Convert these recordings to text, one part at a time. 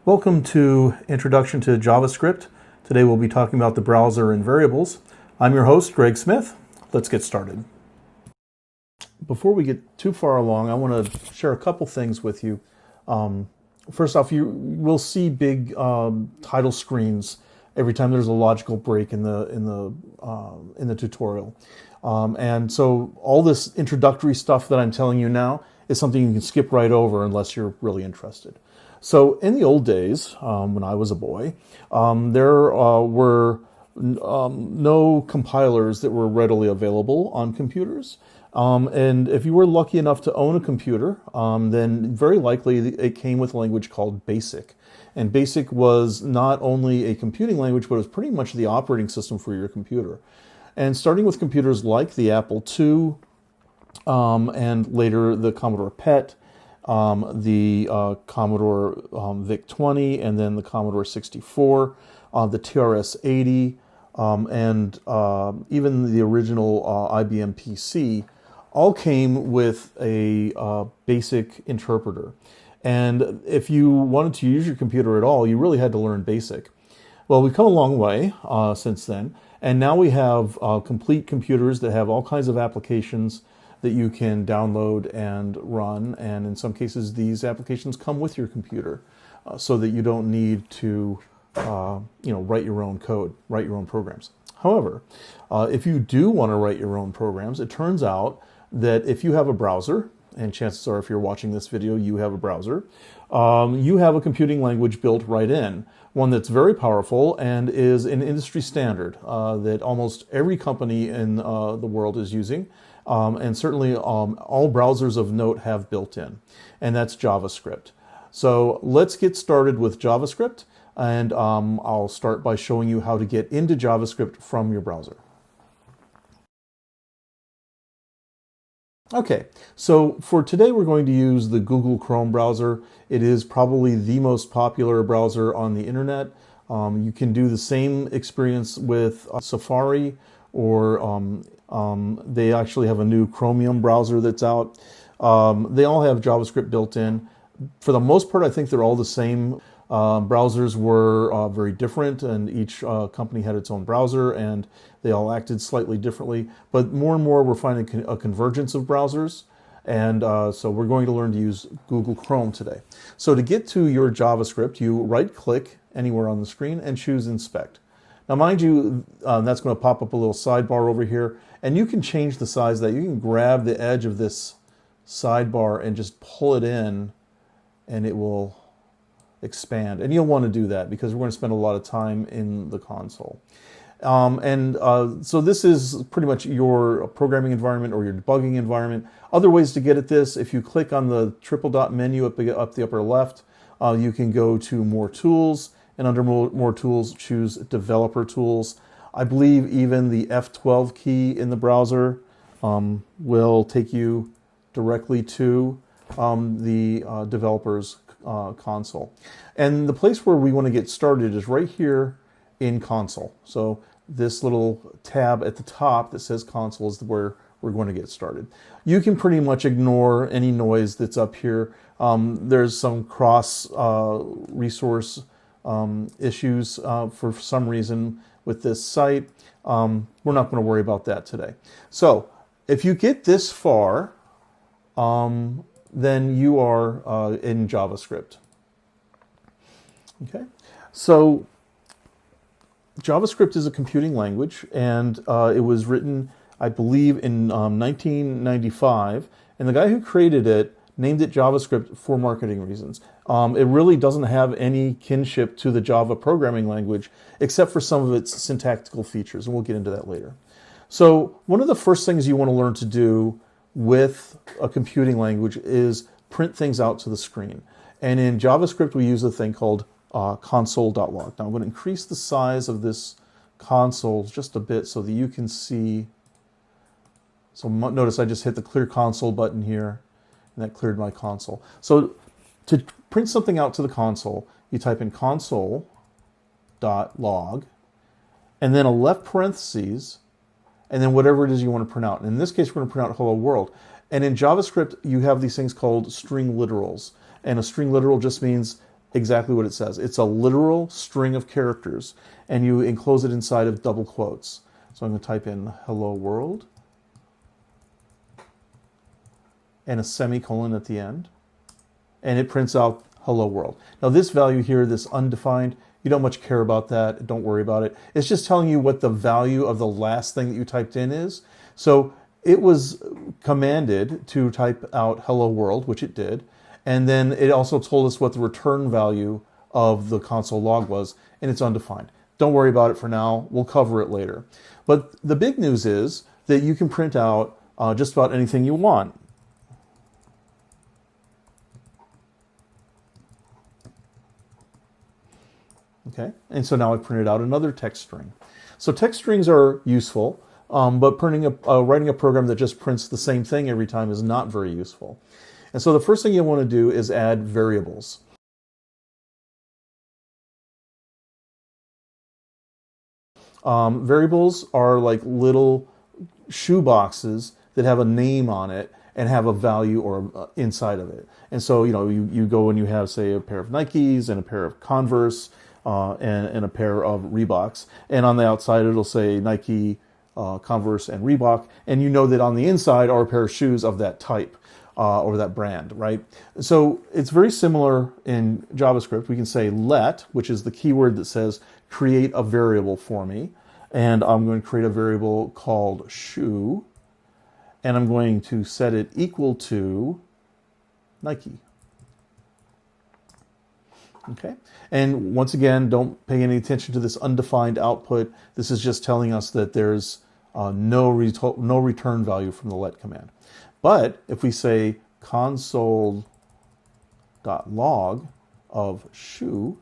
Welcome to Introduction to JavaScript. Today we'll be talking about the browser and variables. I'm your host, Greg Smith. Let's get started. Before we get too far along, I want to share a couple things with you. First off, you will see big title screens every time there's a logical break in the tutorial. And so all this introductory stuff that I'm telling you now is something you can skip right over unless you're really interested. So in the old days, when I was a boy, there were no compilers that were readily available on computers. And if you were lucky enough to own a computer, then very likely it came with a language called BASIC. And BASIC was not only a computing language, but it was pretty much the operating system for your computer. And starting with computers like the Apple II, and later the Commodore PET, the Commodore VIC-20, and then the Commodore 64, the TRS-80, and even the original IBM PC, all came with a BASIC interpreter. And if you wanted to use your computer at all, you really had to learn BASIC. Well, we've come a long way since then, and now we have complete computers that have all kinds of applications that you can download and run, and in some cases these applications come with your computer so that you don't need to write your own code, write your own programs. However, if you do want to write your own programs, it turns out that if you have a browser, and chances are if you're watching this video you have a browser, you have a computing language built right in, one that's very powerful and is an industry standard that almost every company in the world is using. And certainly all browsers of note have built in, and that's JavaScript. So let's get started with JavaScript, and I'll start by showing you how to get into JavaScript from your browser. Okay, so for today we're going to use the Google Chrome browser. It is probably the most popular browser on the internet. You can do the same experience with Safari, or they actually have a new Chromium browser that's out. They all have JavaScript built in. For the most part, I think they're all the same. Browsers were very different, and each company had its own browser, and they all acted slightly differently. But more and more, we're finding a convergence of browsers, and so we're going to learn to use Google Chrome today. So to get to your JavaScript, you right-click anywhere on the screen and choose Inspect. Now, mind you, that's going to pop up a little sidebar over here, and you can change the size of that. You can grab the edge of this sidebar and just pull it in, and it will expand. And you'll want to do that because we're going to spend a lot of time in the console. So this is pretty much your programming environment or your debugging environment. Other ways to get at this, if you click on the triple dot menu up the upper left, you can go to More Tools, and under more Tools, choose Developer Tools. I believe even the F12 key in the browser will take you directly to the developer's console. And the place where we want to get started is right here in console. So this little tab at the top that says console is where we're going to get started. You can pretty much ignore any noise that's up here. There's some cross resource issues for some reason with this site. We're not going to worry about that today. So if you get this far, then you are in JavaScript. Okay, so JavaScript is a computing language, and it was written, I believe, in 1995, and the guy who created it named it JavaScript for marketing reasons. It really doesn't have any kinship to the Java programming language, except for some of its syntactical features, and we'll get into that later. So one of the first things you want to learn to do with a computing language is print things out to the screen. And in JavaScript, we use a thing called console.log. Now I'm going to increase the size of this console just a bit so that you can see. So notice I just hit the clear console button here, and that cleared my console. So to print something out to the console, you type in console.log, and then a left parentheses, and then whatever it is you want to print out. And in this case, we're going to print out hello world. And in JavaScript, you have these things called string literals. And a string literal just means exactly what it says. It's a literal string of characters, and you enclose it inside of double quotes. So I'm going to type in hello world and a semicolon at the end, and it prints out hello world. Now this value here, this undefined, you don't much care about that. Don't worry about it. It's just telling you what the value of the last thing that you typed in is. So it was commanded to type out hello world, which it did. And then it also told us what the return value of the console log was, and it's undefined. Don't worry about it for now. We'll cover it later. But the big news is that you can print out just about anything you want. Okay, and so now I printed out another text string. So text strings are useful, but writing a program that just prints the same thing every time is not very useful. And so the first thing you want to do is add variables. Variables are like little shoe boxes that have a name on it and have a value or inside of it. And so, you go and you have, say, a pair of Nikes and a pair of Converse and a pair of Reeboks. And on the outside, it'll say Nike, Converse, and Reebok. And you know that on the inside are a pair of shoes of that type or that brand, right? So it's very similar in JavaScript. We can say let, which is the keyword that says create a variable for me. And I'm going to create a variable called shoe. And I'm going to set it equal to Nike. Okay, and once again, don't pay any attention to this undefined output. This is just telling us that there's no return value from the let command. But if we say console.log of shoe,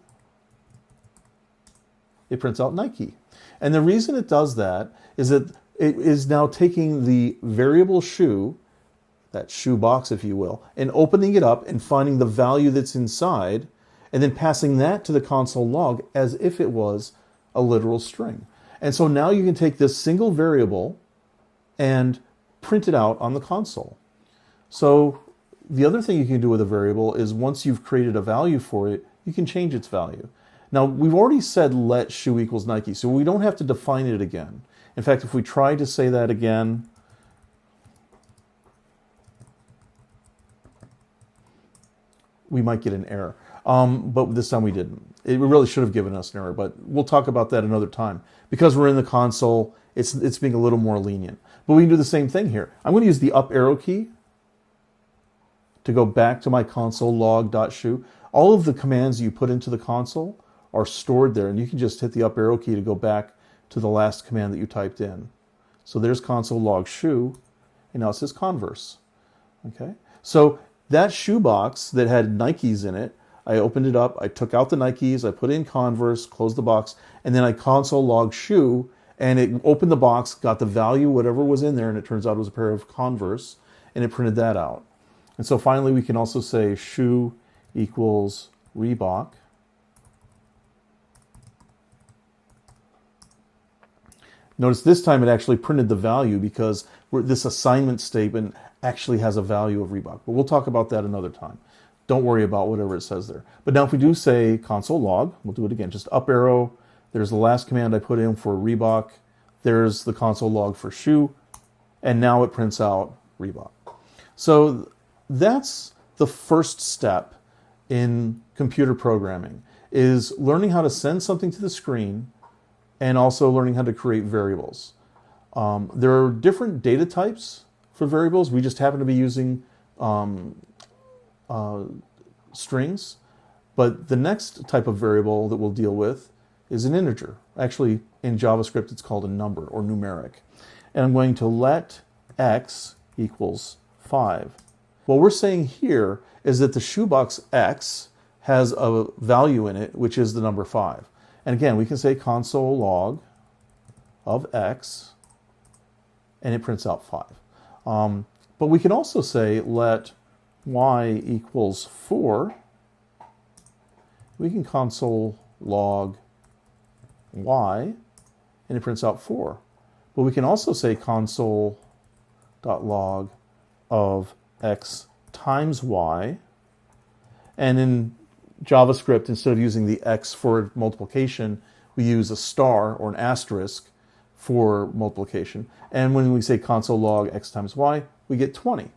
it prints out Nike. And the reason it does that is that it is now taking the variable shoe, that shoe box, if you will, and opening it up and finding the value that's inside, and then passing that to the console log as if it was a literal string. And so now you can take this single variable and print it out on the console. So the other thing you can do with a variable is once you've created a value for it, you can change its value. Now, we've already said let shoe equals Nike, so we don't have to define it again. In fact, if we try to say that again, we might get an error. But this time we didn't. It really should have given us an error, but we'll talk about that another time. Because we're in the console, it's being a little more lenient. But we can do the same thing here. I'm going to use the up arrow key to go back to my console log.shoe. All of the commands you put into the console are stored there, and you can just hit the up arrow key to go back to the last command that you typed in. So there's console log shoe, and now it says Converse. Okay, so that shoe box that had Nikes in it, I opened it up, I took out the Nikes, I put in Converse, closed the box, and then I console log shoe, and it opened the box, got the value, whatever was in there, and it turns out it was a pair of Converse, and it printed that out. And so finally we can also say shoe equals Reebok. Notice this time it actually printed the value because this assignment statement actually has a value of Reebok. But we'll talk about that another time. Don't worry about whatever it says there. But now if we do say console log, we'll do it again, just up arrow. There's the last command I put in for Reebok. There's the console log for shoe. And now it prints out Reebok. So that's the first step in computer programming, is learning how to send something to the screen and also learning how to create variables. There are different data types for variables. We just happen to be using strings. But the next type of variable that we'll deal with is an integer. Actually, in JavaScript, it's called a number or numeric. And I'm going to let x equals 5. What we're saying here is that the shoebox x has a value in it, which is the number 5. And again, we can say console log of x, and it prints out 5. But we can also say let y equals 4. We can console log y, and it prints out 4. But we can also say console.log of x times y, and in JavaScript, instead of using the X for multiplication, we use a star or an asterisk for multiplication. And when we say console log X times Y, we get 20.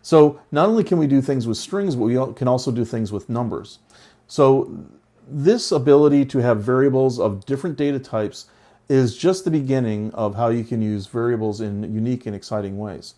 So not only can we do things with strings, but we can also do things with numbers. So this ability to have variables of different data types is just the beginning of how you can use variables in unique and exciting ways.